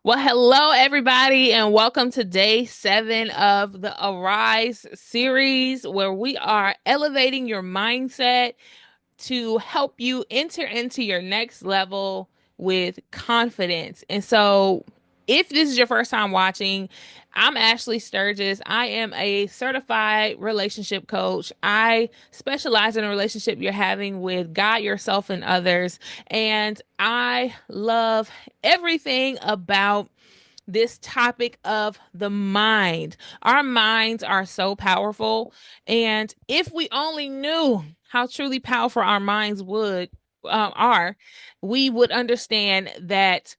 Well, hello, everybody, and welcome to day 7 of the Arise series, where we are elevating your mindset to help you enter into your next level with confidence. And so, if this is your first time watching, I'm Ashley Sturgis. I am a certified relationship coach. I specialize in a relationship you're having with God, yourself, and others. And I love everything about this topic of the mind. Our minds are so powerful. And if we only knew how truly powerful our minds are, we would understand that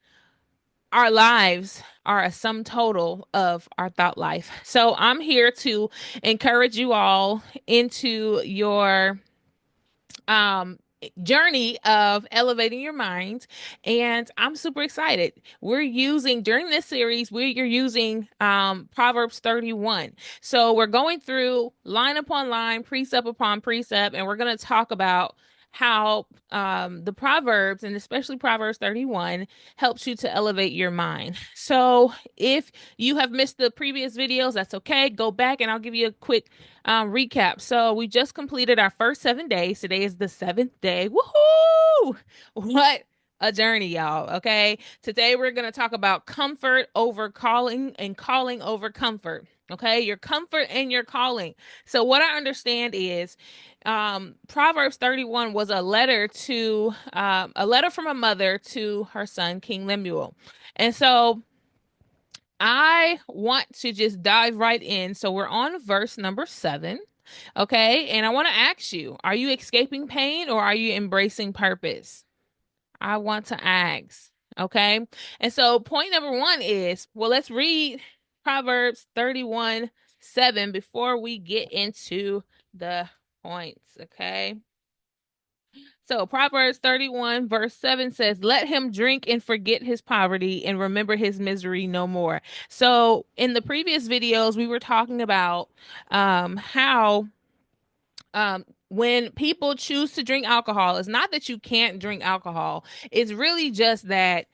our lives are a sum total of our thought life. So I'm here to encourage you all into your um journey of elevating your mind, and I'm super excited. We're using during this series we're using Proverbs 31. So we're going through line upon line, precept upon precept, and we're going to talk about how the Proverbs, and especially Proverbs 31, helps you to elevate your mind. So if you have missed the previous videos, that's okay. Go back and I'll give you a quick recap. So we just completed our first 7 days. Today is the seventh day. Woohoo! What a journey, y'all. Okay. Today we're going to talk about comfort over calling and calling over comfort. Okay. Your comfort and your calling. So what I understand is Proverbs 31 was a letter from a mother to her son, King Lemuel. And so I want to just dive right in. So we're on verse number 7. Okay. And I want to ask you, are you escaping pain or are you embracing purpose? I want to ask. Okay. And so point number one is, well, let's read Proverbs 31:7 before we get into the points. Okay. So Proverbs 31 verse 7 says, "Let him drink and forget his poverty and remember his misery no more." So in the previous videos, we were talking about how when people choose to drink alcohol, it's not that you can't drink alcohol. It's really just that,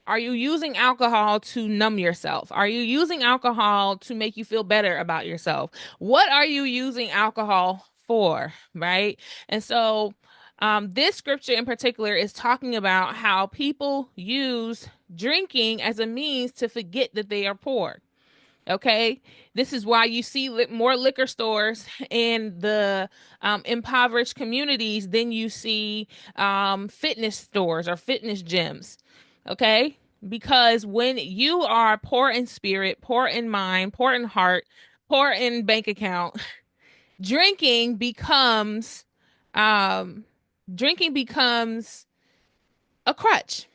are you using alcohol to numb yourself? Are you using alcohol to make you feel better about yourself? What are you using alcohol for, right? And so, this scripture in particular is talking about how people use drinking as a means to forget that they are poor. Okay, this is why you see more liquor stores in the impoverished communities than you see fitness stores or fitness gyms. Okay, because when you are poor in spirit, poor in mind, poor in heart, poor in bank account, drinking becomes um, drinking becomes a crutch.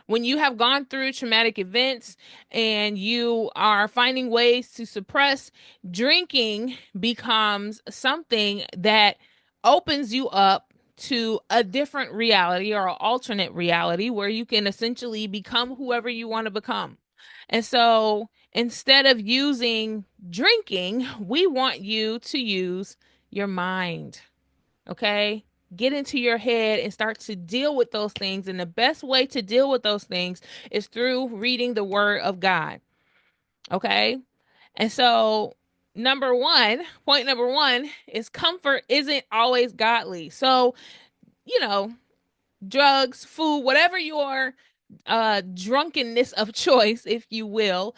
When you have gone through traumatic events and you are finding ways to suppress, drinking becomes something that opens you up to a different reality or an alternate reality where you can essentially become whoever you want to become. And so instead of using drinking, we want you to use your mind. Okay. Get into your head and start to deal with those things. And the best way to deal with those things is through reading the word of God. Okay. And so, point number one is comfort isn't always godly. So, you know, drugs, food, whatever your drunkenness of choice, if you will,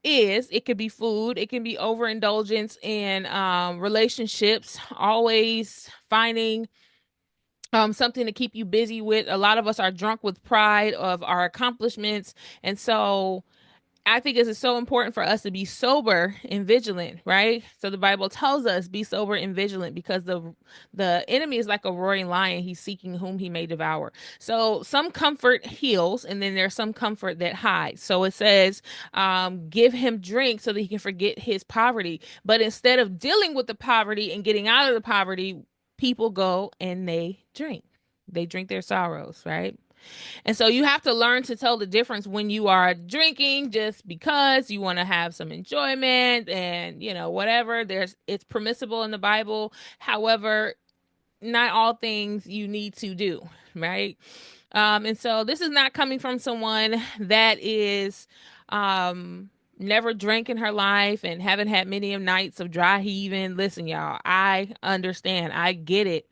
is, it could be food, it can be overindulgence in relationships, always finding something to keep you busy with. A lot of us are drunk with pride of our accomplishments. And so I think it's so important for us to be sober and vigilant, right? So the Bible tells us be sober and vigilant because the enemy is like a roaring lion. He's seeking whom he may devour. So some comfort heals, and then there's some comfort that hides. So it says, give him drink so that he can forget his poverty. But instead of dealing with the poverty and getting out of the poverty, people go and they drink. They drink their sorrows, right? And so you have to learn to tell the difference when you are drinking just because you want to have some enjoyment and, whatever. It's permissible in the Bible. However, not all things you need to do, right? And so this is not coming from someone that is never drank in her life and haven't had many of nights of dry heaving. Listen, y'all, I understand. I get it.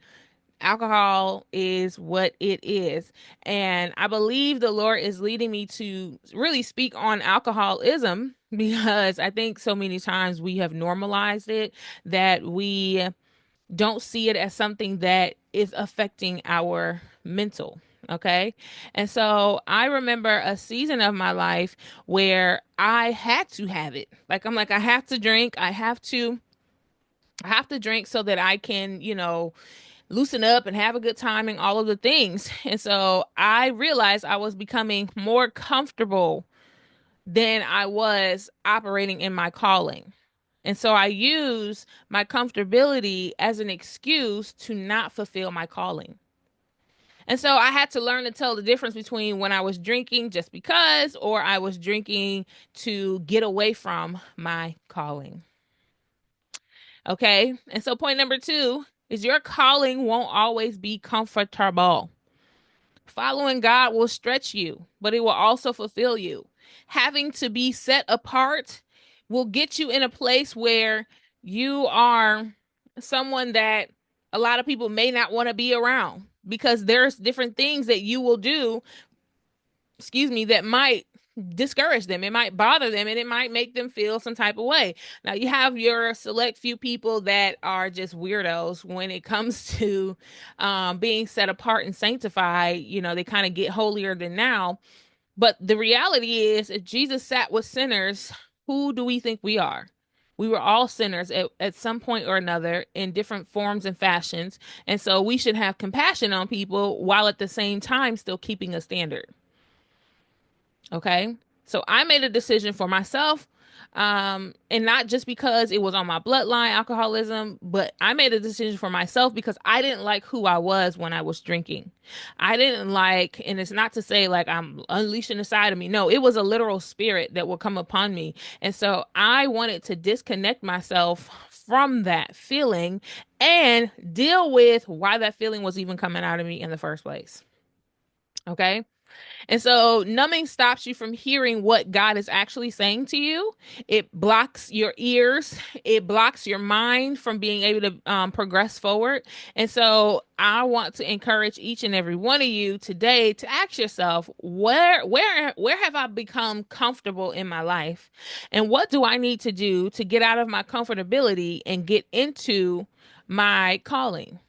Alcohol is what it is. And I believe the Lord is leading me to really speak on alcoholism because I think so many times we have normalized it that we don't see it as something that is affecting our mental. Okay. And so I remember a season of my life where I had to have it. Like, I'm like, I have to drink so that I can, loosen up and have a good time and all of the things. And so I realized I was becoming more comfortable than I was operating in my calling. And so I use my comfortability as an excuse to not fulfill my calling. And so I had to learn to tell the difference between when I was drinking just because or I was drinking to get away from my calling. Okay. And so point number two is your calling won't always be comfortable. Following God will stretch you, but it will also fulfill you. Having to be set apart will get you in a place where you are someone that a lot of people may not want to be around because there's different things that you will do, excuse me, that might discourage them. It might bother them and it might make them feel some type of way. Now, you have your select few people that are just weirdos when it comes to being set apart and sanctified. They kind of get holier than now. But the reality is, if Jesus sat with sinners, who do we think we are? We were all sinners at some point or another in different forms and fashions. And so we should have compassion on people while at the same time still keeping a standard. Okay. So I made a decision for myself. And not just because it was on my bloodline, alcoholism, but I made a decision for myself because I didn't like who I was when I was drinking. I didn't like, and it's not to say like I'm unleashing the side of me. No, it was a literal spirit that will come upon me. And so I wanted to disconnect myself from that feeling and deal with why that feeling was even coming out of me in the first place. Okay. And so numbing stops you from hearing what God is actually saying to you. It blocks your ears. It blocks your mind from being able to progress forward. And so I want to encourage each and every one of you today to ask yourself, where have I become comfortable in my life? And what do I need to do to get out of my comfortability and get into my calling?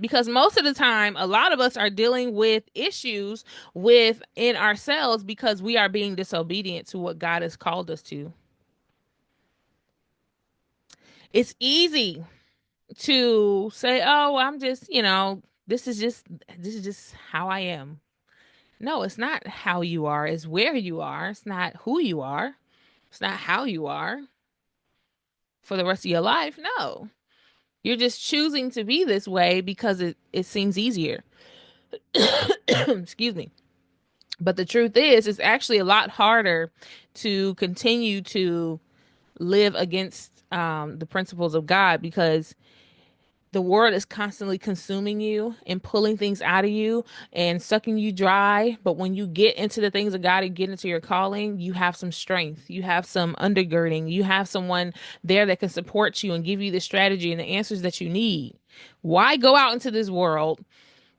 Because most of the time a lot of us are dealing with issues within ourselves because we are being disobedient to what God has called us to. It's easy to say, oh, I'm just, this is just how I am. No, it's not how you are. It's where you are. It's not who you are. It's not how you are for the rest of your life. No, you're just choosing to be this way because it seems easier. Excuse me. But the truth is, it's actually a lot harder to continue to live against the principles of God because the world is constantly consuming you and pulling things out of you and sucking you dry. But when you get into the things of God and get into your calling, you have some strength, you have some undergirding, you have someone there that can support you and give you the strategy and the answers that you need. Why go out into this world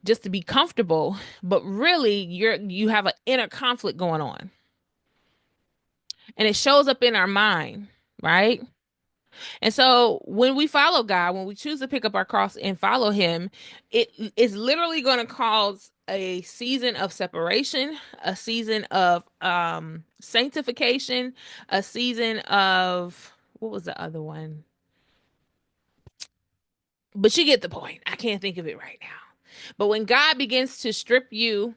just to be comfortable, but really you have an inner conflict going on. And it shows up in our mind, right? And so when we follow God, when we choose to pick up our cross and follow him, it is literally going to cause a season of separation, a season of sanctification, a season of what was the other one? But you get the point. I can't think of it right now. But when God begins to strip you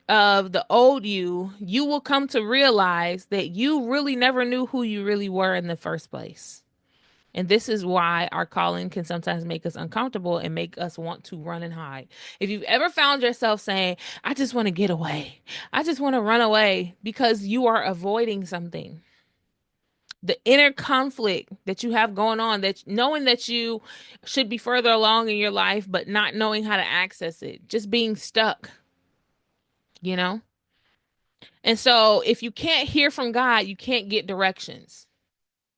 of the old you, you will come to realize that you really never knew who you really were in the first place. And this is why our calling can sometimes make us uncomfortable and make us want to run and hide. If you've ever found yourself saying, I just want to get away, I just want to run away because you are avoiding something, the inner conflict that you have going on, that knowing that you should be further along in your life, but not knowing how to access it, just being stuck. you know? And so if you can't hear from God, you can't get directions,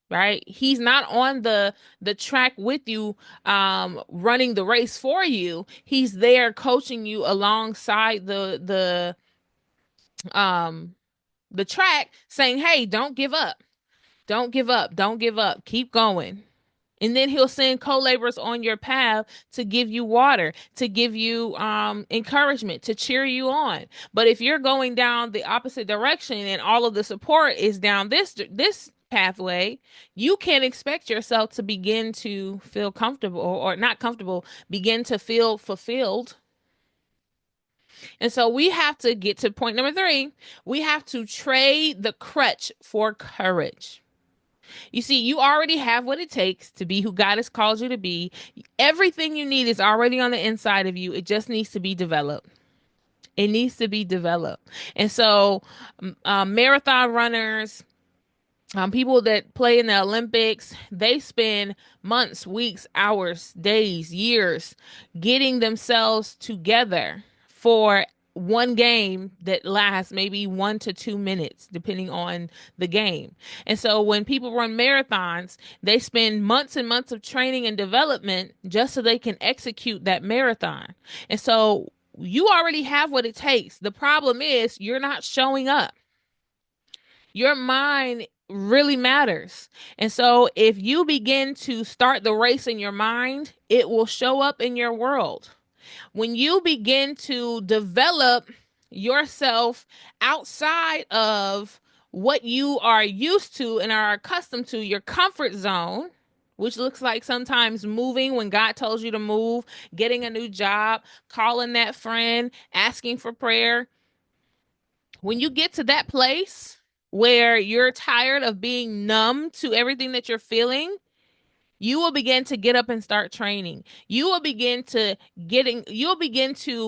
right? He's not on the track with you, running the race for you. He's there coaching you alongside um the track, saying, "Hey, don't give up. Don't give up. Don't give up. Keep going." And then he'll send co-laborers on your path to give you water, to give you encouragement, to cheer you on. But if you're going down the opposite direction and all of the support is down this pathway, you can't expect yourself to begin to feel comfortable, or not comfortable, begin to feel fulfilled. And so we have to get to point number 3. We have to trade the crutch for courage. You see, you already have what it takes to be who God has called you to be. Everything you need is already on the inside of you. It just needs to be developed. It needs to be developed. And so, marathon runners, people that play in the Olympics, they spend months, weeks, hours, days, years getting themselves together for one game that lasts maybe 1 to 2 minutes, depending on the game. And so when people run marathons, they spend months and months of training and development just so they can execute that marathon. And so you already have what it takes. The problem is you're not showing up. Your mind really matters. And so if you begin to start the race in your mind, it will show up in your world. When you begin to develop yourself outside of what you are used to and are accustomed to, your comfort zone, which looks like sometimes moving when God tells you to move, getting a new job, calling that friend, asking for prayer. When you get to that place where you're tired of being numb to everything that you're feeling, you will begin to get up and start training. You'll begin to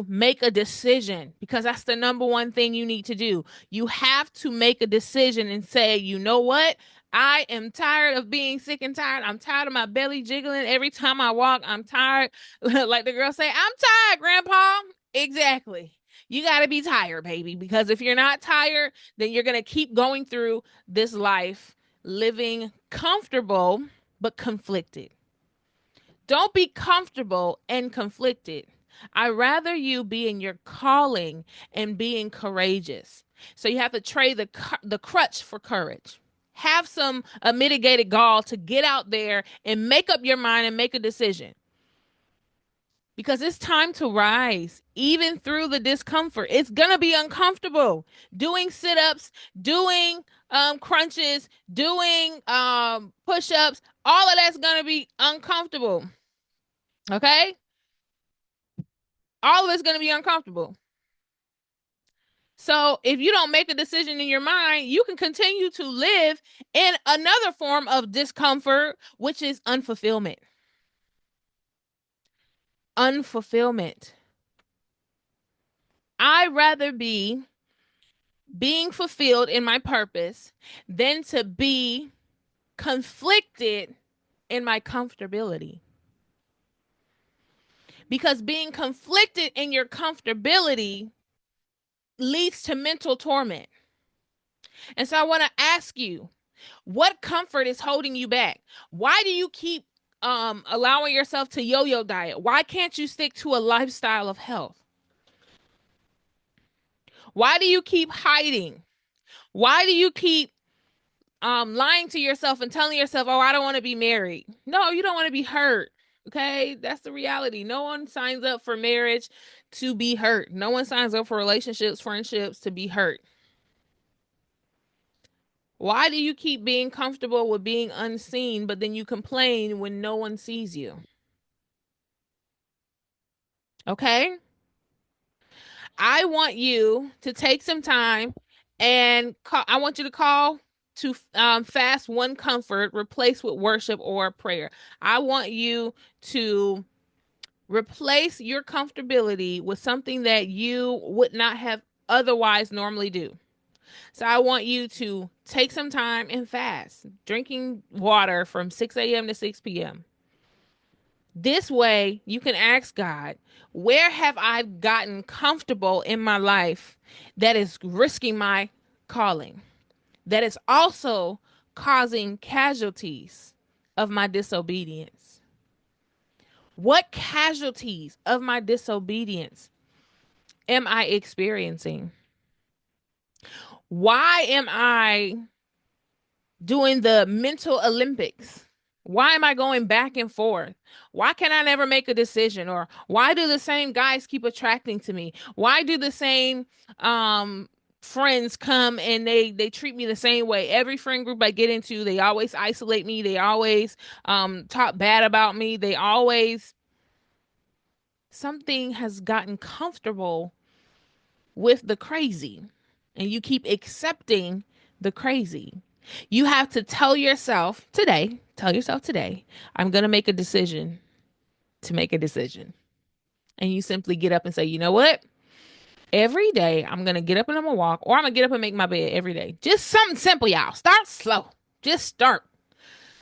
make a decision, because that's the number one thing you need to do. You have to make a decision and say, you know what? I am tired of being sick and tired. I'm tired of my belly jiggling every time I walk. I'm tired. Like the girl say, I'm tired, Grandpa. Exactly. You got to be tired, baby, because if you're not tired, then you're going to keep going through this life living comfortable but conflicted. Don't be comfortable and conflicted. I'd rather you be in your calling and being courageous. So you have to trade the crutch for courage. Have some mitigated gall to get out there and make up your mind and make a decision, because it's time to rise, even through the discomfort. It's gonna be uncomfortable. Doing sit-ups, doing crunches, doing push-ups, all of that's gonna be uncomfortable. Okay? All of it's gonna be uncomfortable. So if you don't make a decision in your mind, you can continue to live in another form of discomfort, which is unfulfillment. Unfulfillment. I'd rather be being fulfilled in my purpose than to be conflicted in my comfortability. Because being conflicted in your comfortability leads to mental torment. And so I want to ask you, what comfort is holding you back? Why do you keep allowing yourself to yo-yo diet? Why can't you stick to a lifestyle of health? Why do you keep hiding? Why do you keep lying to yourself and telling yourself, oh, I don't want to be married? No, you don't want to be hurt. Okay, that's the reality. No one signs up for marriage to be hurt. No one signs up for relationships, friendships to be hurt. Why do you keep being comfortable with being unseen, but then you complain when no one sees you? Okay, I want you to take some time and I want you to call to fast one comfort, replace with worship or prayer. I want you to replace your comfortability with something that you would not have otherwise normally do. So I want you to take some time and fast, drinking water from 6 a.m. to 6 p.m. This way, you can ask God, where have I gotten comfortable in my life that is risking my calling, that is also causing casualties of my disobedience? What casualties of my disobedience am I experiencing? Why am I doing the mental Olympics? Why am I going back and forth? Why can I never make a decision? Or why do the same guys keep attracting to me? Why do the same um friends come and they treat me the same way? Every friend group I get into, they always isolate me. They always talk bad about me. They always something has gotten comfortable with the crazy and you keep accepting the crazy. You have to tell yourself today, I'm going to make a decision to make a decision. And you simply get up and say, you know what? Every day I'm going to get up and I'm going to walk, or I'm going to get up and make my bed every day. Just something simple, y'all. Start slow. Just start.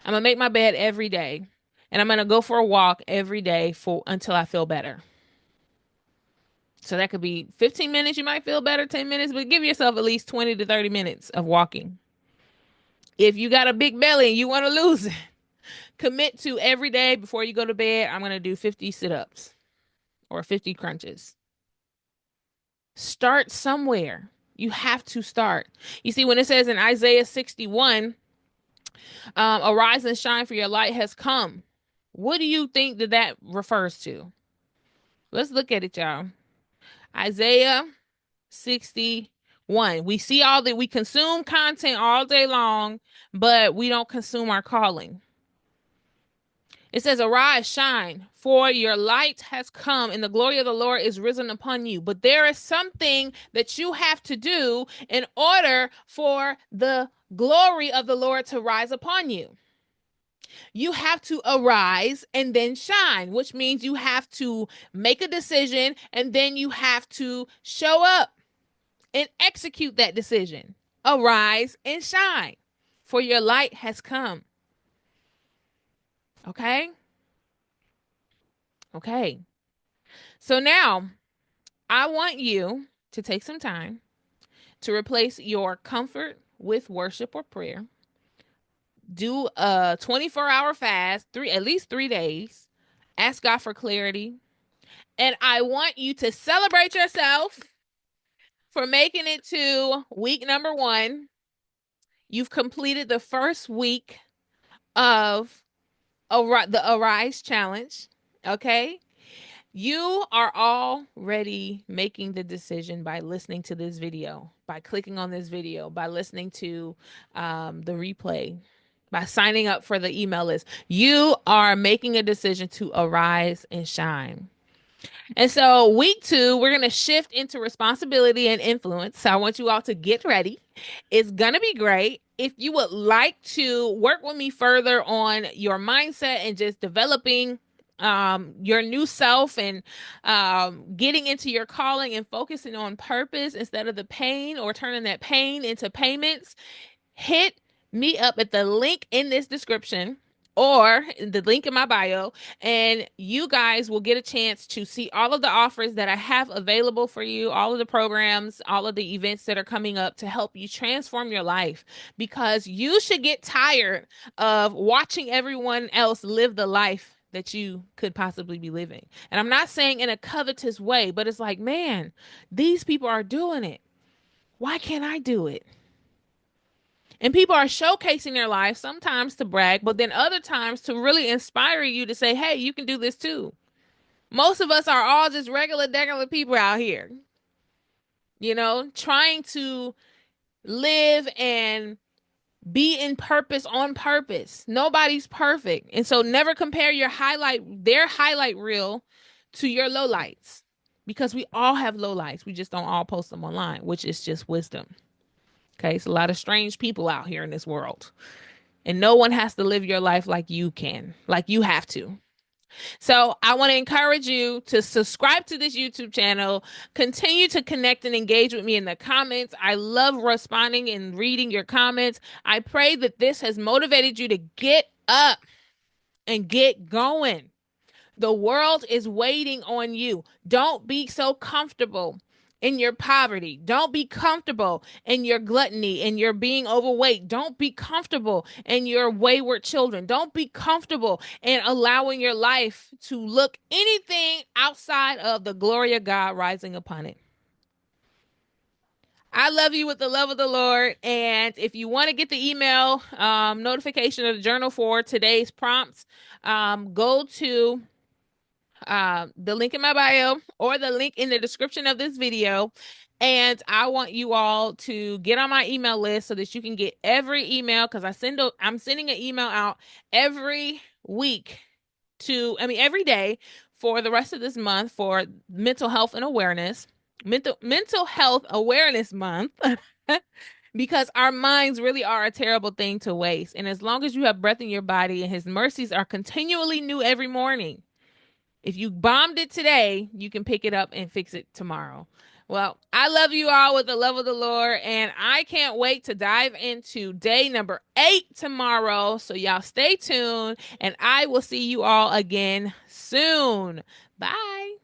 I'm going to make my bed every day. And I'm going to go for a walk every day for until I feel better. So that could be 15 minutes, you might feel better, 10 minutes, but give yourself at least 20 to 30 minutes of walking. If you got a big belly and you want to lose it, commit to every day before you go to bed, I'm going to do 50 sit-ups or 50 crunches. Start somewhere. You have to start. You see, when it says in Isaiah 61, arise and shine for your light has come. What do you think that refers to? Let's look at it, y'all. Isaiah 61. We see all that we consume content all day long, but we don't consume our calling. It says, arise, shine, for your light has come, and the glory of the Lord is risen upon you. But there is something that you have to do in order for the glory of the Lord to rise upon you. You have to arise and then shine, which means you have to make a decision and then you have to show up and execute that decision. Arise and shine, for your light has come. Okay? Okay. So now I want you to take some time to replace your comfort with worship or prayer. Do a 24-hour fast, at least 3 days. Ask God for clarity. And I want you to celebrate yourself for making it to week number 1. You've completed the first week of the Arise Challenge. Okay? You are already making the decision by listening to this video, by clicking on this video, by listening to the replay, by signing up for the email list. You are making a decision to arise and shine. And so week 2, we're going to shift into responsibility and influence. So I want you all to get ready. It's going to be great. If you would like to work with me further on your mindset and just developing your new self and getting into your calling and focusing on purpose instead of the pain, or turning that pain into payments, hit me up at the link in this description or the link in my bio, and you guys will get a chance to see all of the offers that I have available for you, all of the programs, all of the events that are coming up to help you transform your life, because you should get tired of watching everyone else live the life that you could possibly be living. And I'm not saying in a covetous way, but it's like, man, these people are doing it. Why can't I do it? And people are showcasing their life, sometimes to brag, but then other times to really inspire you to say, hey, you can do this too. Most of us are all just regular people out here, trying to live and be in purpose on purpose. Nobody's perfect. And so never compare their highlight reel to your lowlights, because we all have lowlights. We just don't all post them online, which is just wisdom. Okay, it's a lot of strange people out here in this world. And no one has to live your life like you can, like you have to. So I want to encourage you to subscribe to this YouTube channel, continue to connect and engage with me in the comments. I love responding and reading your comments. I pray that this has motivated you to get up and get going. The world is waiting on you. Don't be so comfortable in your poverty. Don't be comfortable in your gluttony and your being overweight. Don't be comfortable in your wayward children. Don't be comfortable in allowing your life to look anything outside of the glory of God rising upon it. I love you with the love of the Lord. And if you want to get the email notification of the journal for today's prompts, go to the link in my bio or the link in the description of this video. And I want you all to get on my email list so that you can get every email, because I'm sending an email out every week every day for the rest of this month for mental health and awareness, mental health awareness month. Because our minds really are a terrible thing to waste. And as long as you have breath in your body and his mercies are continually new every morning, if you bombed it today, you can pick it up and fix it tomorrow. Well, I love you all with the love of the Lord, and I can't wait to dive into day number 8 tomorrow. So y'all stay tuned, and I will see you all again soon. Bye.